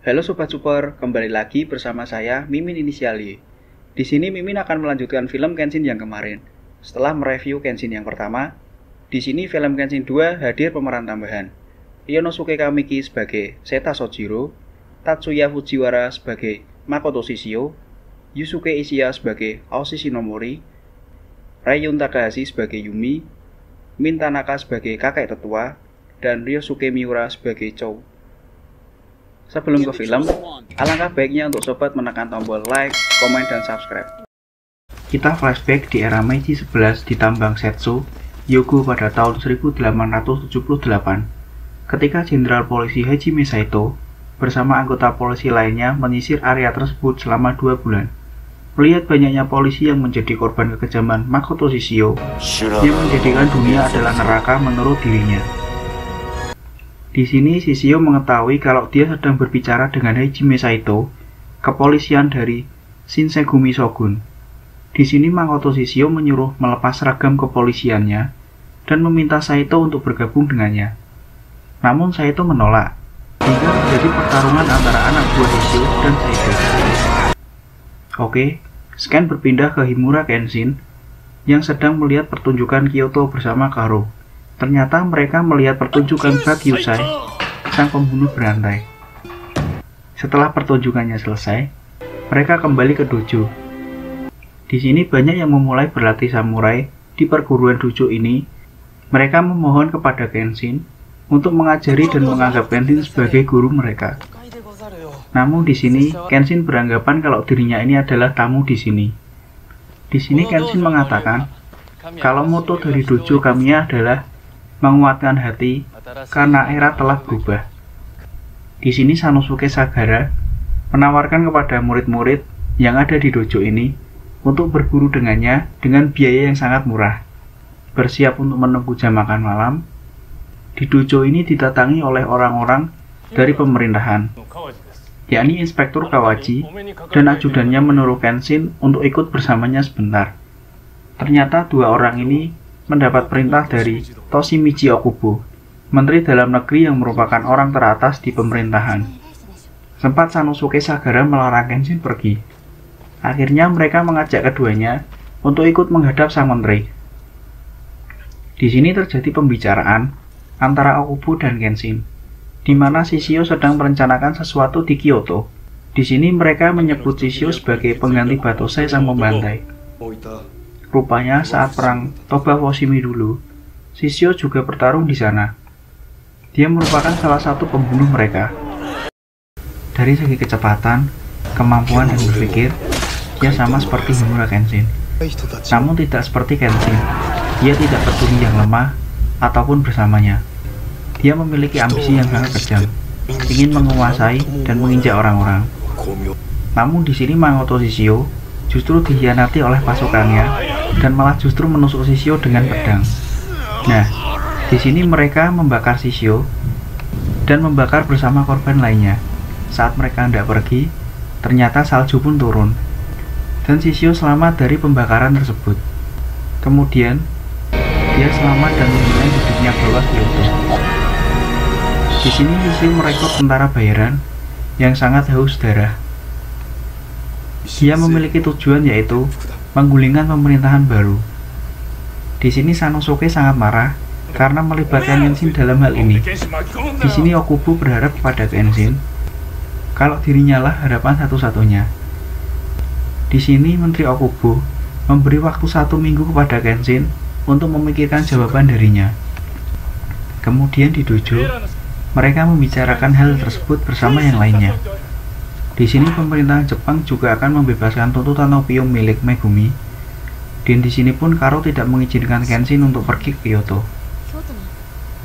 Halo Sobat Super, kembali lagi bersama saya Mimin Inisial Y. Di sini Mimin akan melanjutkan film Kenshin yang kemarin. Setelah mereview Kenshin yang pertama, di sini film Kenshin 2 hadir pemeran tambahan. Ionosuke Kamiki sebagai Seta Sojiro, Tatsuya Fujiwara sebagai Makoto Shishio, Yusuke Ishii sebagai Aoshi Shinomori, Ryun Takahashi sebagai Yumi, Min Tanaka sebagai kakek tetua, dan Ryosuke Miura sebagai Chou. Sebelum ke film, alangkah baiknya untuk sobat menekan tombol like, komen, dan subscribe. Kita flashback di era Meiji 11 di tambang Setsu, Hyogo pada tahun 1878, ketika Jenderal Polisi Hajime Saito bersama anggota polisi lainnya menyisir area tersebut selama 2 bulan. Melihat banyaknya polisi yang menjadi korban kekejaman Makoto Shishio, yang menjadikan dunia adalah neraka menurut dirinya. Di sini Shishio mengetahui kalau dia sedang berbicara dengan Hajime Saito, kepolisian dari Shinsengumi Shogun. Di sini Makoto Shishio menyuruh melepas seragam kepolisiannya dan meminta Saito untuk bergabung dengannya. Namun Saito menolak, hingga terjadi pertarungan antara anak buah Shishio dan Saito. Oke, scan berpindah ke Himura Kenshin yang sedang melihat pertunjukan Kyoto bersama Karo. Ternyata mereka melihat pertunjukan Bak Yusai, sang pembunuh berantai. Setelah pertunjukannya selesai, mereka kembali ke dojo. Di sini banyak yang memulai berlatih samurai di perguruan dojo ini. Mereka memohon kepada Kenshin untuk mengajari dan menganggap Kenshin sebagai guru mereka. Namun di sini Kenshin beranggapan kalau dirinya ini adalah tamu di sini. Di sini Kenshin mengatakan kalau moto dari dojo kami adalah menguatkan hati karena era telah berubah. Di sini Sanosuke Sagara menawarkan kepada murid-murid yang ada di dojo ini untuk berguru dengannya dengan biaya yang sangat murah. Bersiap untuk menunggu jam makan malam. Di dojo ini didatangi oleh orang-orang dari pemerintahan, yakni Inspektur Kawaji, dan ajudannya menyuruh Kenshin untuk ikut bersamanya sebentar. Ternyata dua orang ini mendapat perintah dari Toshimichi Okubo, Menteri Dalam Negeri yang merupakan orang teratas di pemerintahan. Sempat Sanosuke Sagara melarang Kenshin pergi. Akhirnya mereka mengajak keduanya untuk ikut menghadap sang menteri. Di sini terjadi pembicaraan antara Okubo dan Kenshin, di mana Shishio sedang merencanakan sesuatu di Kyoto. Di sini mereka menyebut Shishio sebagai pengganti Batosai sang pembantai. Rupanya saat perang Toba Fushimi dulu, Shishio juga bertarung di sana. Dia merupakan salah satu pembunuh mereka. Dari segi kecepatan, kemampuan dan berpikir, dia sama seperti Himura Kenshin. Namun tidak seperti Kenshin, dia tidak peduli yang lemah ataupun bersamanya. Dia memiliki ambisi yang sangat kejam, ingin menguasai dan menginjak orang-orang. Namun di sini Makoto Shishio justru dikhianati oleh pasukannya dan malah justru menusuk Shishio dengan pedang. Nah, di sini mereka membakar Shishio dan membakar bersama korban lainnya. Saat mereka hendak pergi, ternyata salju pun turun dan Shishio selamat dari pembakaran tersebut. Kemudian, dia selamat dan memulai hidupnya bawah Kyoto. Di sini Shishio merekrut tentara bayaran yang sangat haus darah. Dia memiliki tujuan yaitu menggulingkan pemerintahan baru. Di sini Sanosuke sangat marah karena melibatkan Kenshin dalam hal ini. Di sini Okubo berharap kepada Kenshin kalau dirinya lah harapan satu-satunya. Di sini Menteri Okubo memberi waktu 1 minggu kepada Kenshin untuk memikirkan jawaban darinya. Kemudian di dojo, mereka membicarakan hal tersebut bersama yang lainnya. Di sini pemerintahan Jepang juga akan membebaskan tuntutan opium milik Megumi. Dan di sini pun Karo tidak mengizinkan Kenshin untuk pergi ke Kyoto.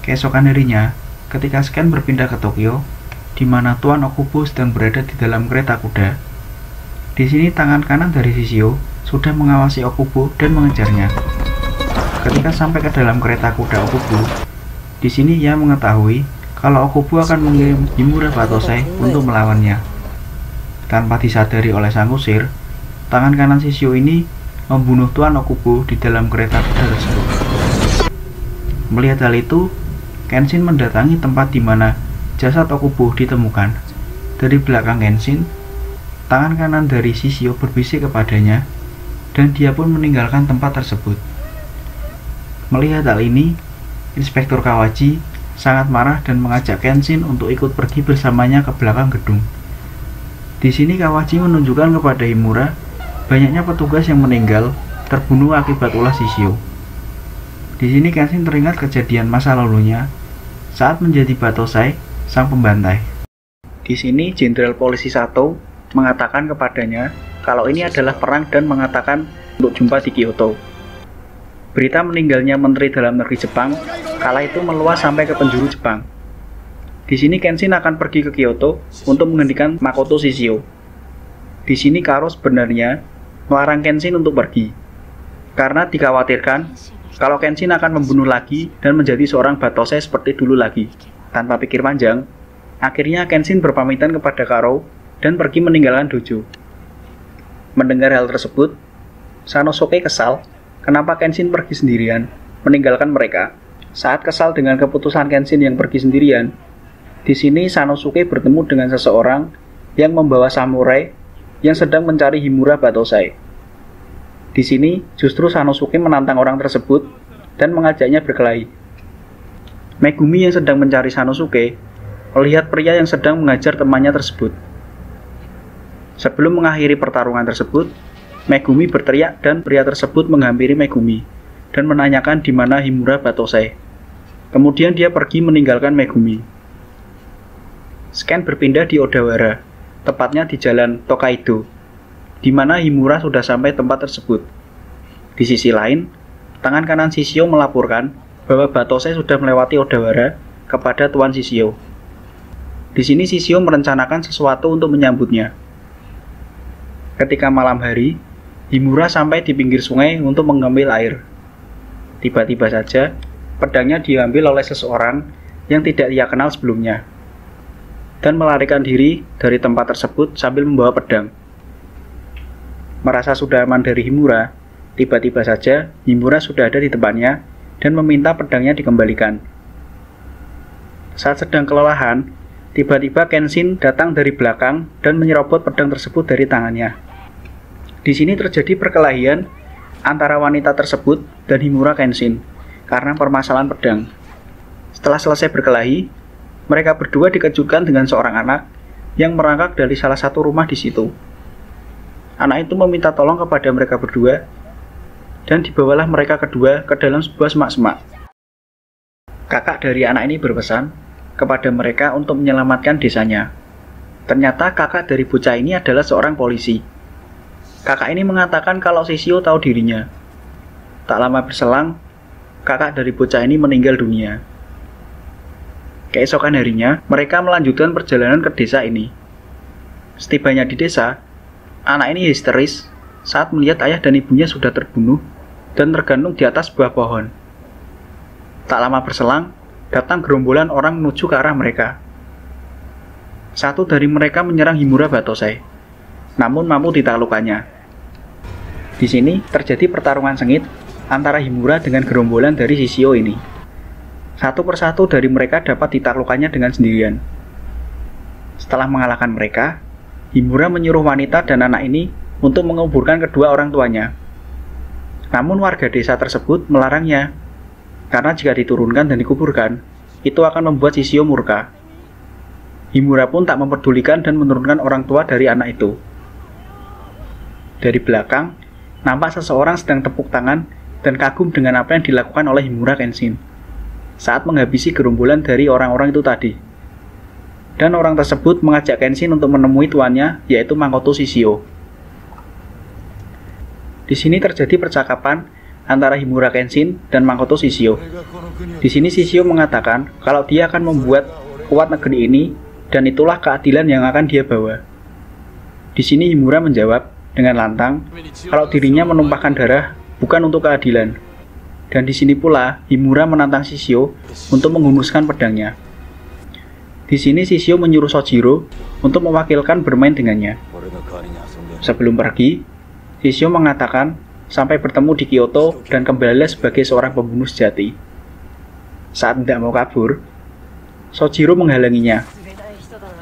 Keesokan harinya, ketika Scan berpindah ke Tokyo, di mana Tuan Okubo sedang berada di dalam kereta kuda. Di sini tangan kanan dari Shishio sudah mengawasi Okubo dan mengejarnya. Ketika sampai ke dalam kereta kuda Okubo, di sini ia mengetahui kalau Okubo akan mengirim Himura Batosai untuk melawannya. Tanpa disadari oleh sang kusir, tangan kanan Shishio ini membunuh Tuan Okubo di dalam kereta kuda tersebut. Melihat hal itu, Kenshin mendatangi tempat di mana jasad Okubo ditemukan. Dari belakang Kenshin, tangan kanan dari Shishio berbisik kepadanya, dan dia pun meninggalkan tempat tersebut. Melihat hal ini, Inspektur Kawachi sangat marah dan mengajak Kenshin untuk ikut pergi bersamanya ke belakang gedung. Di sini Kawachi menunjukkan kepada Himura banyaknya petugas yang meninggal terbunuh akibat ulah Shishio. Di sini Kenshin teringat kejadian masa lalunya saat menjadi Batosai, sang pembantai. Di sini Jenderal Polisi Sato mengatakan kepadanya kalau ini adalah perang dan mengatakan untuk jumpa di Kyoto. Berita meninggalnya Menteri Dalam Negeri Jepang kala itu meluas sampai ke penjuru Jepang. Di sini Kenshin akan pergi ke Kyoto untuk menghentikan Makoto Shishio. Di sini Karo sebenarnya melarang Kenshin untuk pergi karena dikhawatirkan kalau Kenshin akan membunuh lagi dan menjadi seorang Batosai seperti dulu lagi. Tanpa pikir panjang, akhirnya Kenshin berpamitan kepada Karo dan pergi meninggalkan dojo. Mendengar hal tersebut, Sanosuke kesal kenapa Kenshin pergi sendirian, meninggalkan mereka. Saat kesal dengan keputusan Kenshin yang pergi sendirian, di sini Sanosuke bertemu dengan seseorang yang membawa samurai yang sedang mencari Himura Batosai. Di sini, justru Sanosuke menantang orang tersebut dan mengajaknya berkelahi. Megumi yang sedang mencari Sanosuke melihat pria yang sedang mengajar temannya tersebut. Sebelum mengakhiri pertarungan tersebut, Megumi berteriak dan pria tersebut menghampiri Megumi dan menanyakan di mana Himura Batosai. Kemudian dia pergi meninggalkan Megumi. Scan berpindah di Odawara, tepatnya di jalan Tokaido, di mana Himura sudah sampai tempat tersebut. Di sisi lain, tangan kanan Shishio melaporkan bahwa Batosai sudah melewati Odawara kepada Tuan Shishio. Di sini Shishio merencanakan sesuatu untuk menyambutnya. Ketika malam hari, Himura sampai di pinggir sungai untuk mengambil air. Tiba-tiba saja, pedangnya diambil oleh seseorang yang tidak ia kenal sebelumnya, dan melarikan diri dari tempat tersebut sambil membawa pedang. Merasa sudah aman dari Himura, tiba-tiba saja Himura sudah ada di depannya dan meminta pedangnya dikembalikan. Saat sedang kelelahan, tiba-tiba Kenshin datang dari belakang dan menyerobot pedang tersebut dari tangannya. Di sini terjadi perkelahian antara wanita tersebut dan Himura Kenshin karena permasalahan pedang. Setelah selesai berkelahi, mereka berdua dikejutkan dengan seorang anak yang merangkak dari salah satu rumah di situ. Anak itu meminta tolong kepada mereka berdua, dan dibawalah mereka kedua ke dalam sebuah semak-semak. Kakak dari anak ini berpesan kepada mereka untuk menyelamatkan desanya. Ternyata kakak dari bocah ini adalah seorang polisi. Kakak ini mengatakan kalau Shishio tahu dirinya. Tak lama berselang, kakak dari bocah ini meninggal dunia. Keesokan harinya, mereka melanjutkan perjalanan ke desa ini. Setibanya di desa, anak ini histeris saat melihat ayah dan ibunya sudah terbunuh dan tergantung di atas sebuah pohon. Tak lama berselang, datang gerombolan orang menuju ke arah mereka. Satu dari mereka menyerang Himura Batosai, namun mampu ditaklukannya. Di sini terjadi pertarungan sengit antara Himura dengan gerombolan dari Shishio ini. Satu persatu dari mereka dapat ditaklukkannya dengan sendirian. Setelah mengalahkan mereka, Himura menyuruh wanita dan anak ini untuk menguburkan kedua orang tuanya. Namun warga desa tersebut melarangnya, karena jika diturunkan dan dikuburkan, itu akan membuat Shishio murka. Himura pun tak memperdulikan dan menurunkan orang tua dari anak itu. Dari belakang, nampak seseorang sedang tepuk tangan dan kagum dengan apa yang dilakukan oleh Himura Kenshin saat menghabisi gerombolan dari orang-orang itu tadi. Dan orang tersebut mengajak Kenshin untuk menemui tuannya, yaitu Makoto Shishio. Di sini terjadi percakapan antara Himura Kenshin dan Makoto Shishio. Di sini Shishio mengatakan kalau dia akan membuat kuat negeri ini dan itulah keadilan yang akan dia bawa. Di sini Himura menjawab dengan lantang kalau dirinya menumpahkan darah bukan untuk keadilan. Dan di sini pula Himura menantang Shishio untuk menghunuskan pedangnya. Di sini Shishio menyuruh Sojiro untuk mewakilkan bermain dengannya. Sebelum pergi, Shishio mengatakan sampai bertemu di Kyoto dan kembali sebagai seorang pembunuh sejati. Saat tidak mau kabur, Sojiro menghalanginya.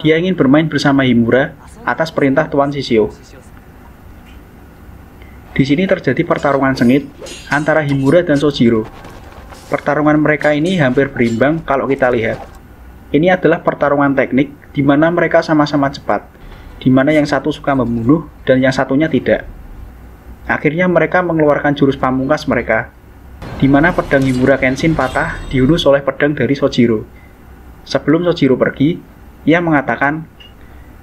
Dia ingin bermain bersama Himura atas perintah Tuan Shishio. Di sini terjadi pertarungan sengit antara Himura dan Sojiro. Pertarungan mereka ini hampir berimbang kalau kita lihat. Ini adalah pertarungan teknik di mana mereka sama-sama cepat, di mana yang satu suka membunuh dan yang satunya tidak. Akhirnya mereka mengeluarkan jurus pamungkas mereka, di mana pedang Himura Kenshin patah dihunus oleh pedang dari Sojiro. Sebelum Sojiro pergi, ia mengatakan,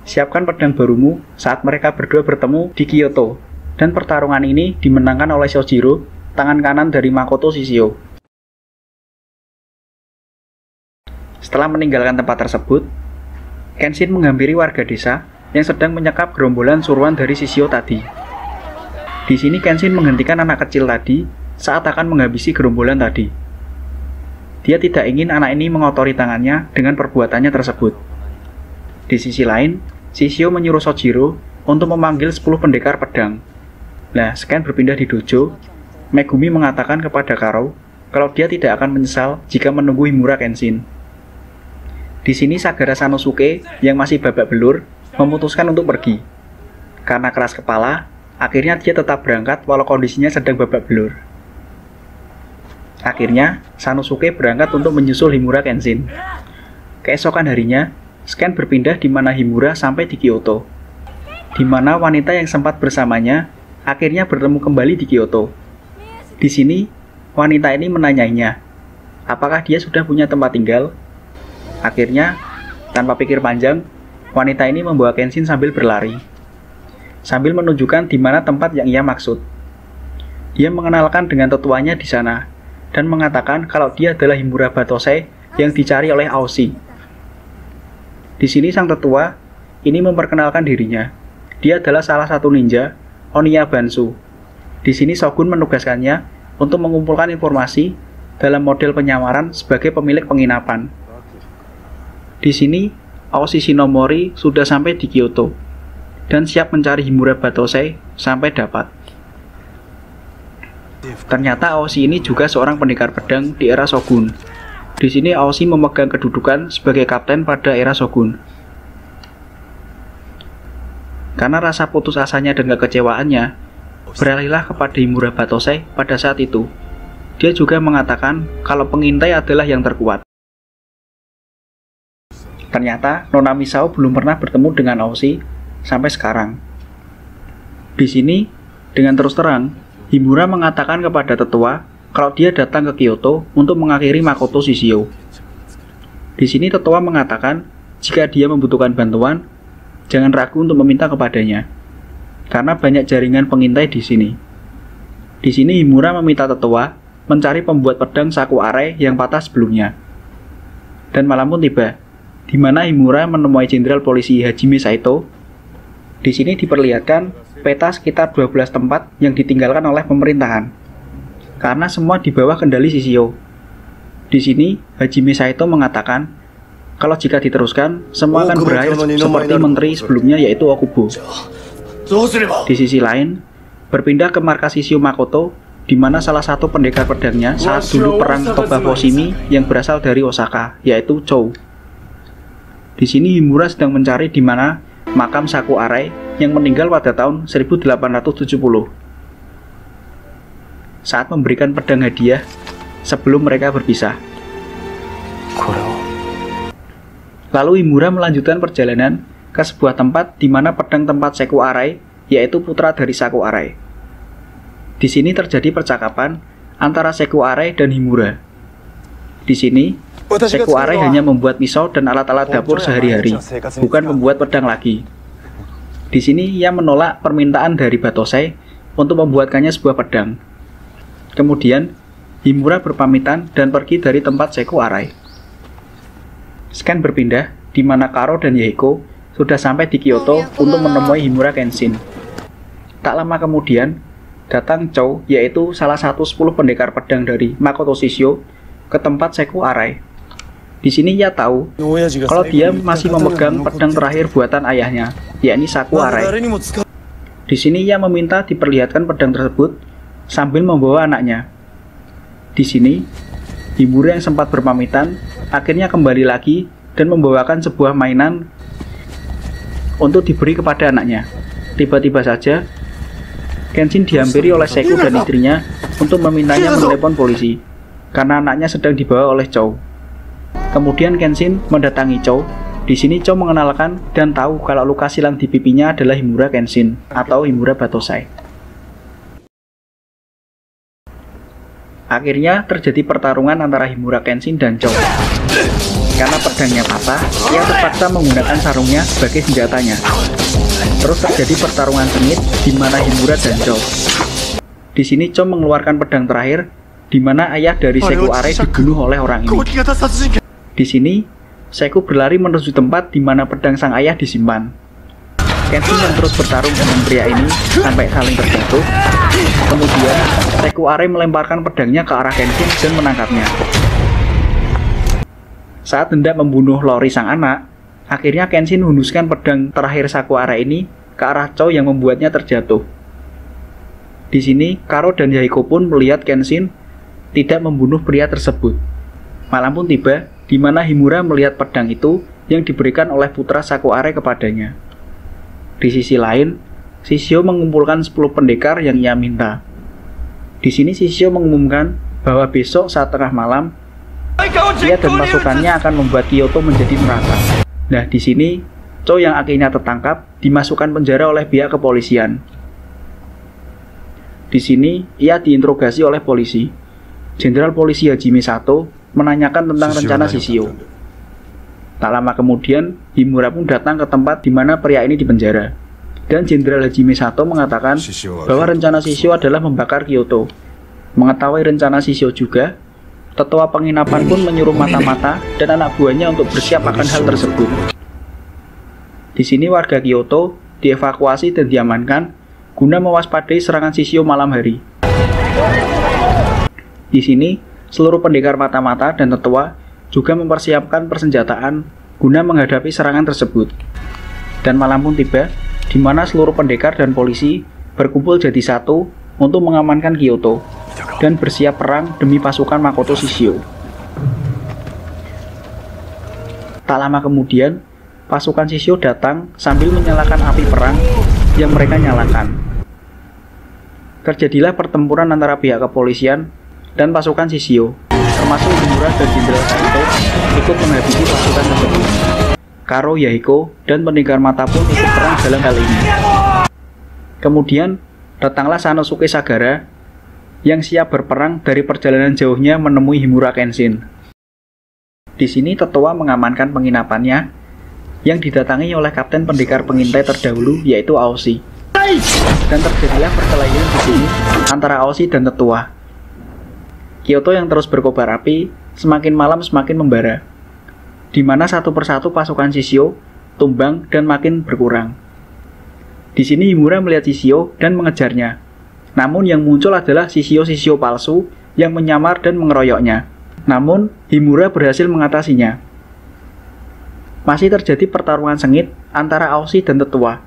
"Siapkan pedang barumu," saat mereka berdua bertemu di Kyoto, dan pertarungan ini dimenangkan oleh Sojiro, tangan kanan dari Makoto Shishio. Setelah meninggalkan tempat tersebut, Kenshin menghampiri warga desa yang sedang menyekap gerombolan suruhan dari Shishio tadi. Di sini Kenshin menghentikan anak kecil tadi saat akan menghabisi gerombolan tadi. Dia tidak ingin anak ini mengotori tangannya dengan perbuatannya tersebut. Di sisi lain, Shishio menyuruh Sojiro untuk memanggil 10 pendekar pedang. Nah, sekarang berpindah di dojo, Megumi mengatakan kepada Karo kalau dia tidak akan menyesal jika menunggu Himura Kenshin. Di sini Sagara Sanosuke yang masih babak belur memutuskan untuk pergi. Karena keras kepala, akhirnya dia tetap berangkat walau kondisinya sedang babak belur. Akhirnya, Sanosuke berangkat untuk menyusul Himura Kenshin. Keesokan harinya, Scan berpindah di mana Himura sampai di Kyoto, di mana wanita yang sempat bersamanya akhirnya bertemu kembali di Kyoto. Di sini, wanita ini menanyainya, apakah dia sudah punya tempat tinggal? Akhirnya, tanpa pikir panjang, wanita ini membawa Kenshin sambil berlari, sambil menunjukkan di mana tempat yang ia maksud. Dia mengenalkan dengan tetuanya di sana, dan mengatakan kalau dia adalah Himura Batosei yang dicari oleh Aoshi. Di sini sang tetua ini memperkenalkan dirinya. Dia adalah salah satu ninja, Oniya Bansu. Di sini Shogun menugaskannya untuk mengumpulkan informasi dalam model penyamaran sebagai pemilik penginapan. Di sini, Aoshi Shinomori sudah sampai di Kyoto dan siap mencari Himura Batosei sampai dapat. Ternyata Aoshi ini juga seorang pendekar pedang di era Shogun. Di sini Aoshi memegang kedudukan sebagai kapten pada era Shogun. Karena rasa putus asanya dan kekecewaannya, beralihlah kepada Himura Batosei pada saat itu. Dia juga mengatakan kalau pengintai adalah yang terkuat. Ternyata Nona Misao belum pernah bertemu dengan Aoshi sampai sekarang. Di sini, dengan terus terang, Himura mengatakan kepada tetua kalau dia datang ke Kyoto untuk mengakhiri Makoto Shishio. Di sini tetua mengatakan jika dia membutuhkan bantuan, jangan ragu untuk meminta kepadanya, karena banyak jaringan pengintai di sini. Di sini Himura meminta tetua mencari pembuat pedang Saku Arai yang patah sebelumnya. Dan malam pun tiba, di mana Himura menemui Jenderal Polisi Hajime Saito. Di sini diperlihatkan peta sekitar 12 tempat yang ditinggalkan oleh pemerintahan, karena semua di bawah kendali Shishio. Di sini Hajime Saito mengatakan kalau jika diteruskan, semua akan berakhir seperti menteri sebelumnya yaitu Okubo. Di sisi lain, berpindah ke markas Shishio Makoto, di mana salah satu pendekar pedangnya saat dulu perang Toba Foshimi yang berasal dari Osaka, yaitu Chou. Di sini Himura sedang mencari di mana makam Saku Arai yang meninggal pada tahun 1870. Saat memberikan pedang hadiah sebelum mereka berpisah. Lalu Himura melanjutkan perjalanan ke sebuah tempat di mana pedang tempat Saku Arai, yaitu putra dari Saku Arai. Di sini terjadi percakapan antara Saku Arai dan Himura. Di sini, Saku Arai hanya membuat pisau dan alat-alat dapur sehari-hari, bukan membuat pedang lagi. Di sini ia menolak permintaan dari Batosei untuk membuatkannya sebuah pedang. Kemudian, Himura berpamitan dan pergi dari tempat Saku Arai. Scan berpindah, di mana Karo dan Yahiko sudah sampai di Kyoto untuk menemui Himura Kenshin. Tak lama kemudian, datang Chou, yaitu salah satu 10 pendekar pedang dari Makoto Shishio, ke tempat Saku Arai. Di sini ia tahu kalau dia masih memegang pedang terakhir buatan ayahnya, yakni Saku Arai. Di sini ia meminta diperlihatkan pedang tersebut sambil membawa anaknya. Di sini, Himura yang sempat berpamitan akhirnya kembali lagi dan membawakan sebuah mainan untuk diberi kepada anaknya. Tiba-tiba saja, Kenshin dihampiri oleh Seiko dan istrinya untuk memintanya menelepon polisi, karena anaknya sedang dibawa oleh Chou. Kemudian Kenshin mendatangi Chou. Di sini Chou mengenalkan dan tahu kalau luka silang di pipinya adalah Himura Kenshin atau Himura Batosai. Akhirnya terjadi pertarungan antara Himura Kenshin dan Chou. Karena pedangnya patah, ia terpaksa menggunakan sarungnya sebagai senjatanya. Terus terjadi pertarungan sengit di mana Himura dan Chou. Di sini Chou mengeluarkan pedang terakhir, di mana ayah dari Seiko Are dibunuh oleh orang ini. Di sini, Seiko berlari menuju tempat di mana pedang sang ayah disimpan. Kenshin yang terus bertarung dengan pria ini sampai saling terjatuh. Kemudian, Seiko Are melemparkan pedangnya ke arah Kenshin dan menangkapnya. Saat hendak membunuh Lori sang anak, akhirnya Kenshin menghunuskan pedang terakhir Seiko Are ini ke arah Chou yang membuatnya terjatuh. Di sini, Karo dan Yahiko pun melihat Kenshin tidak membunuh pria tersebut. Malam pun tiba, di mana Himura melihat pedang itu yang diberikan oleh putra Seiko Are kepadanya. Di sisi lain, Shishio mengumpulkan 10 pendekar yang ia minta. Di sini Shishio mengumumkan bahwa besok saat tengah malam, ia dan pasukannya akan membuat Kyoto menjadi neraka. Nah, di sini Chou yang akhirnya tertangkap dimasukkan penjara oleh pihak kepolisian. Di sini ia diinterogasi oleh polisi. Jenderal Polisi Hajime Sato menanyakan tentang rencana Shishio. Tak lama kemudian, Himura pun datang ke tempat di mana pria ini dipenjara. Dan Jenderal Hajime Sato mengatakan bahwa rencana Shishio adalah membakar Kyoto. Mengetahui rencana Shishio juga, tetua penginapan pun menyuruh mata-mata dan anak buahnya untuk bersiap akan hal tersebut. Di sini warga Kyoto dievakuasi dan diamankan guna mewaspadai serangan Shishio malam hari. Di sini, seluruh pendekar mata-mata dan tetua juga mempersiapkan persenjataan guna menghadapi serangan tersebut. Dan malam pun tiba, di mana seluruh pendekar dan polisi berkumpul jadi satu untuk mengamankan Kyoto dan bersiap perang demi pasukan Makoto Shishio. Tak lama kemudian, pasukan Shishio datang sambil menyalakan api perang yang mereka nyalakan. Terjadilah pertempuran antara pihak kepolisian dan pasukan Shishio, termasuk Himura dan Jenderal Saito ikut menghabisi pasukan tersebut. Karo, Yahiko, dan pendekar mata pun ikut perang dalam hal ini. Kemudian, datanglah Sanosuke Sagara yang siap berperang dari perjalanan jauhnya menemui Himura Kenshin. Di sini tetua mengamankan penginapannya yang didatangi oleh kapten pendekar pengintai terdahulu yaitu Aoshi. Dan terjadilah perkelahian di sini antara Aoshi dan tetua. Kyoto yang terus berkobar api semakin malam semakin membara, di mana satu persatu pasukan Shishio tumbang dan makin berkurang. Di sini Himura melihat Shishio dan mengejarnya. Namun yang muncul adalah Shishio palsu yang menyamar dan mengeroyoknya. Namun Himura berhasil mengatasinya. Masih terjadi pertarungan sengit antara Aoshi dan tetua.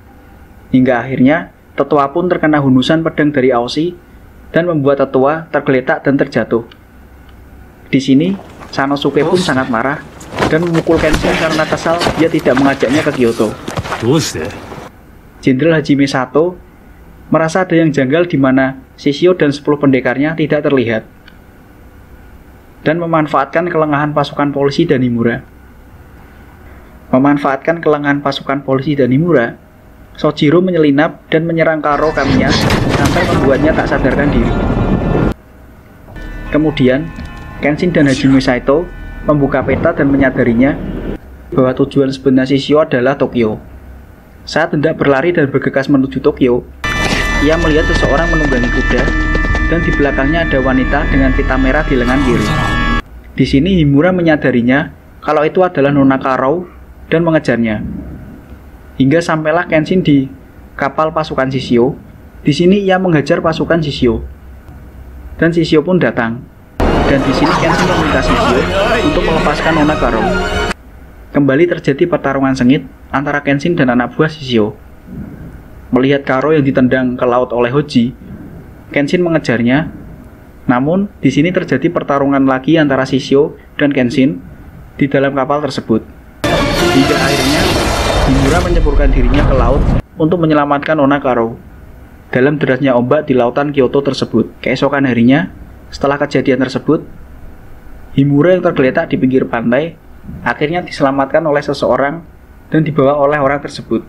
Hingga akhirnya tetua pun terkena hunusan pedang dari Aoshi dan membuat tetua tergeletak dan terjatuh. Di sini Sanosuke pun sangat marah dan memukul Kenshin karena kesal dia tidak mengajaknya ke Kyoto. Jenderal Hajime Sato merasa ada yang janggal di mana Shishio dan 10 pendekarnya tidak terlihat, dan memanfaatkan kelengahan pasukan polisi dan Himura. Memanfaatkan kelengahan pasukan polisi dan Himura, Sojiro menyelinap dan menyerang Karo Kamiya sampai membuatnya tak sadarkan diri. Kemudian, Kenshin dan Hajime Saito membuka peta dan menyadarinya bahwa tujuan sebenarnya Shishio adalah Tokyo. Saat hendak berlari dan bergegas menuju Tokyo, ia melihat seseorang menunggangi kuda dan di belakangnya ada wanita dengan pita merah di lengan kiri. Di sini Himura menyadarinya kalau itu adalah Nona Karo dan mengejarnya. Hingga sampailah Kenshin di kapal pasukan Shishio. Di sini ia menghajar pasukan Shishio. Dan Shishio pun datang. Dan di sini Kenshin meminta Shishio untuk melepaskan Nona Karo. Kembali terjadi pertarungan sengit antara Kenshin dan anak buah Shishio. Melihat Karo yang ditendang ke laut oleh Hoji, Kenshin mengejarnya. Namun di sini terjadi pertarungan lagi antara Shishio dan Kenshin di dalam kapal tersebut. Hingga akhirnya Himura menyemburkan dirinya ke laut untuk menyelamatkan Nona Karo. Dalam derasnya ombak di lautan Kyoto tersebut, keesokan harinya, setelah kejadian tersebut, Himura yang tergeletak di pinggir pantai akhirnya diselamatkan oleh seseorang dan dibawa oleh orang tersebut.